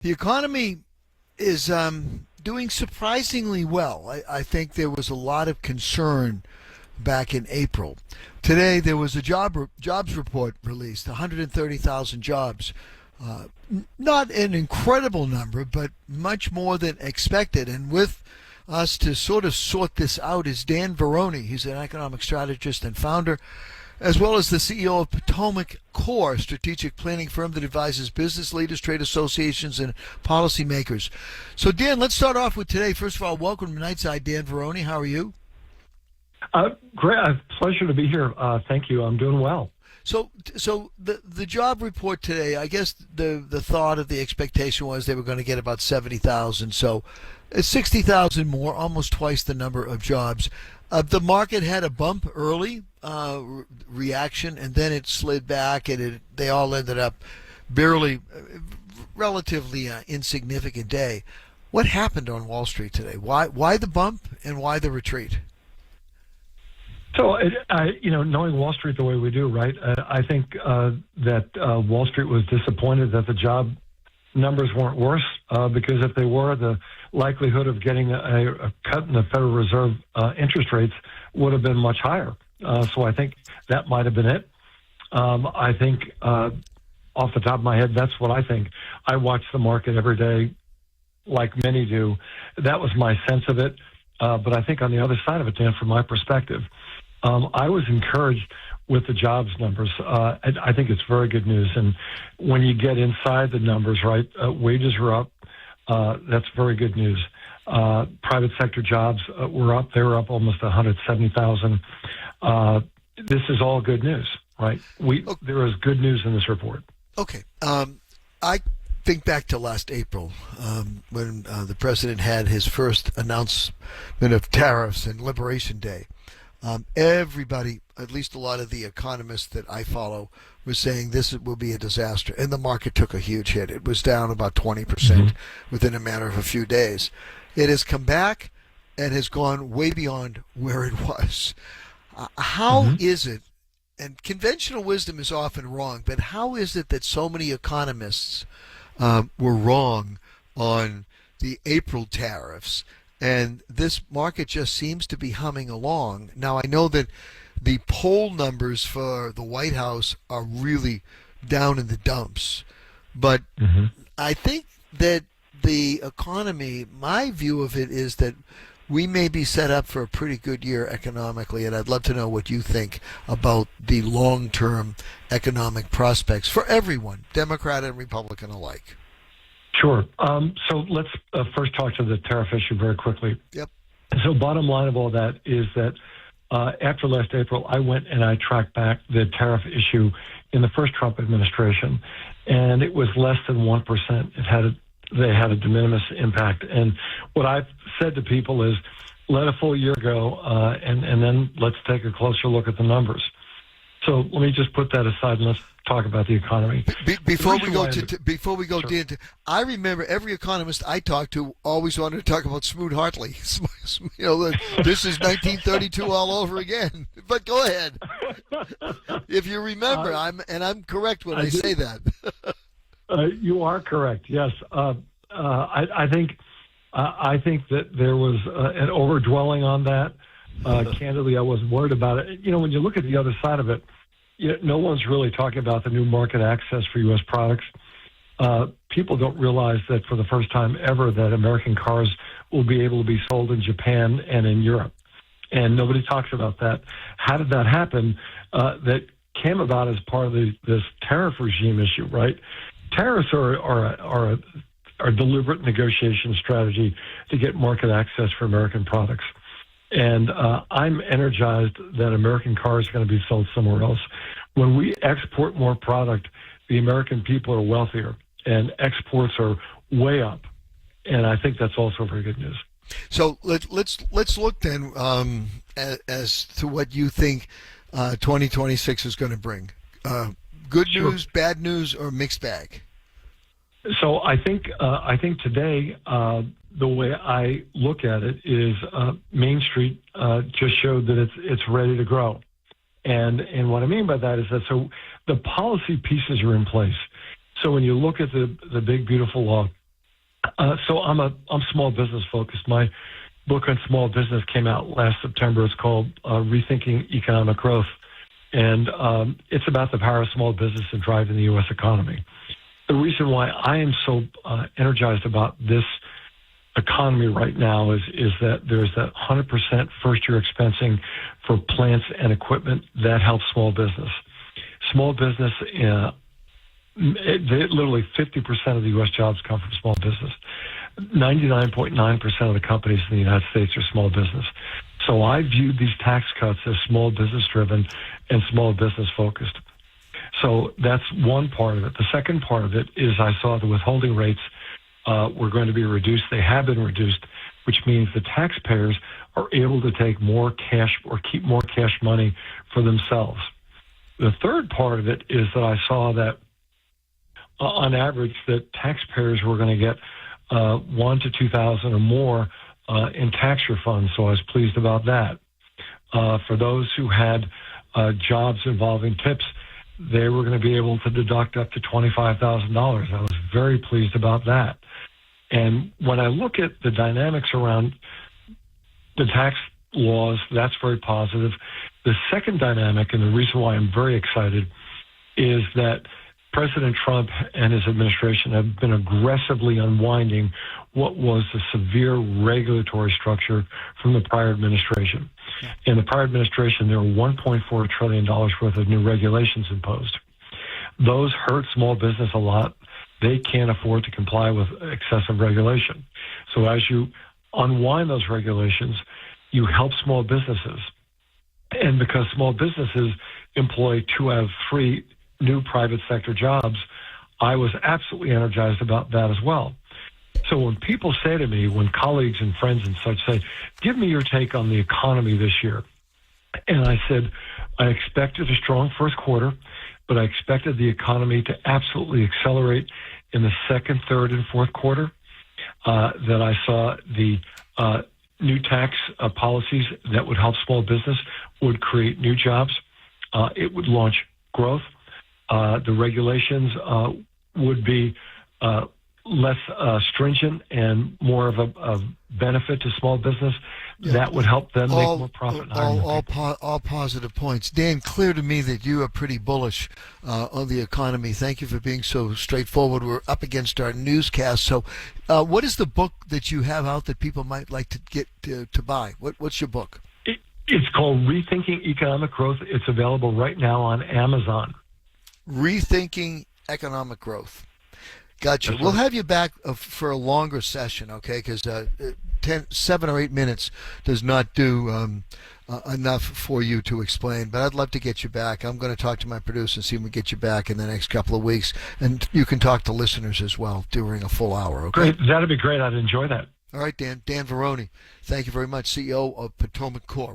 The economy is doing surprisingly well. I think there was a lot of concern back in April. Today there was a jobs report released, 130,000 jobs. Not an incredible number, but much more than expected. And with us to sort of sort this out is Dan Varroney. He's an economic strategist and founder, as well as the CEO of Potomac Core, strategic planning firm that advises business leaders, trade associations, and policymakers. So, Dan, let's start off with today. First of all, welcome to NightSide, Dan Varroney. How are you? Great. Pleasure to be here. Thank you. I'm doing well. So the job report today, I guess the thought of the expectation was they were going to get about 70,000. So 60,000 more, almost twice the number of jobs. The market had a bump early reaction, and then it slid back, and they all ended up barely, relatively insignificant day. What happened on Wall Street today? Why the bump and why the retreat? So, knowing Wall Street the way we do, right, I think that Wall Street was disappointed that the job numbers weren't worse because if they were, the likelihood of getting a cut in the Federal Reserve interest rates would have been much higher. So I think that might have been it. I think off the top of my head, that's what I think. I watch the market every day like many do. That was my sense of it. But I think on the other side of it, Dan, from my perspective, I was encouraged with the jobs numbers. I think it's very good news. And when you get inside the numbers, right, wages are up. That's very good news. Private sector jobs were up. They were up almost 170,000. This is all good news, right? There is good news in this report. Okay. I think back to last April when the president had his first announcement of tariffs and Liberation Day. Everybody, at least a lot of the economists that I follow, was saying this will be a disaster. And the market took a huge hit. It was down about 20% within a matter of a few days. It has come back and has gone way beyond where it was. How is it, and conventional wisdom is often wrong, but how is it that so many economists were wrong on the April tariffs, and this market just seems to be humming along? Now, I know that the poll numbers for the White House are really down in the dumps, but I think that the economy, my view of it is that we may be set up for a pretty good year economically, and I'd love to know what you think about the long-term economic prospects for everyone, Democrat and Republican alike. Sure. So let's first talk to the tariff issue very quickly. Yep. So bottom line of all that is that after last April, I went and I tracked back the tariff issue in the first Trump administration, and it was less than 1%. They had a de minimis impact. And what I've said to people is, let a full year go, and then let's take a closer look at the numbers. So let me just put that aside and let's talk about the economy. Before we go, Dan, I remember every economist I talked to always wanted to talk about Smoot-Hartley. This is 1932 all over again. But go ahead. If you remember, I'm correct when I say that. You are correct. Yes, I think that there was an overdwelling on that. Candidly, I wasn't worried about it. When you look at the other side of it, no one's really talking about the new market access for U.S. products. People don't realize that for the first time ever that American cars will be able to be sold in Japan and in Europe. And nobody talks about that. How did that happen? That came about as part of this tariff regime issue, right? Tariffs are a deliberate negotiation strategy to get market access for American products. And I'm energized that American cars are going to be sold somewhere else. When we export more product, the American people are wealthier, and exports are way up. And I think that's also very good news. So let's look then as to what you think 2026 is going to bring. Good news, bad news, or mixed bag? So I think today the way I look at it is Main Street just showed that it's ready to grow, and what I mean by that is that so the policy pieces are in place. So when you look at the big beautiful So I'm small business focused. My book on small business came out last September. It's called Rethinking Economic Growth, and it's about the power of small business in driving the U.S. economy. The reason why I am so energized about this economy right now is that there's that 100% first-year expensing for plants and equipment that helps small business. Small business, literally 50% of the U.S. jobs come from small business. 99.9% of the companies in the United States are small business. So I viewed these tax cuts as small business-driven and small business-focused. So that's one part of it. The second part of it is I saw the withholding rates were going to be reduced. They have been reduced, which means the taxpayers are able to take more cash or keep more cash money for themselves. The third part of it is that I saw that on average that taxpayers were going to get $1,000 to $2,000 or more in tax refunds, so I was pleased about that. For those who had jobs involving tips, they were going to be able to deduct up to $25,000. I was very pleased about that. And when I look at the dynamics around the tax laws, that's very positive. The second dynamic, and the reason why I'm very excited, is that President Trump and his administration have been aggressively unwinding what was a severe regulatory structure from the prior administration. In the prior administration, there were $1.4 trillion worth of new regulations imposed. Those hurt small business a lot. They can't afford to comply with excessive regulation. So as you unwind those regulations, you help small businesses. And because small businesses employ 2 out of 3 new private sector jobs, I was absolutely energized about that as well. So when people say to me, when colleagues and friends and such say, give me your take on the economy this year. And I said, I expected a strong first quarter, but I expected the economy to absolutely accelerate in the second, third, and fourth quarter. That I saw the new tax policies that would help small business would create new jobs. It would launch growth. The regulations would be less stringent and more of a benefit to small business. Yeah. That would help them make more profit. All positive points. Dan, clear to me that you are pretty bullish on the economy. Thank you for being so straightforward. We're up against our newscast. So what is the book that you have out that people might like to get to buy? What's your book? It's called Rethinking Economic Growth. It's available right now on Amazon. Rethinking Economic Growth. Gotcha. We'll have you back for a longer session, okay? Because 7 or 8 minutes does not do enough for you to explain. But I'd love to get you back. I'm going to talk to my producer and see if we can get you back in the next couple of weeks. And you can talk to listeners as well during a full hour, okay? Great. That'd be great. I'd enjoy that. All right, Dan. Dan Varroney, thank you very much, CEO of Potomac Corp.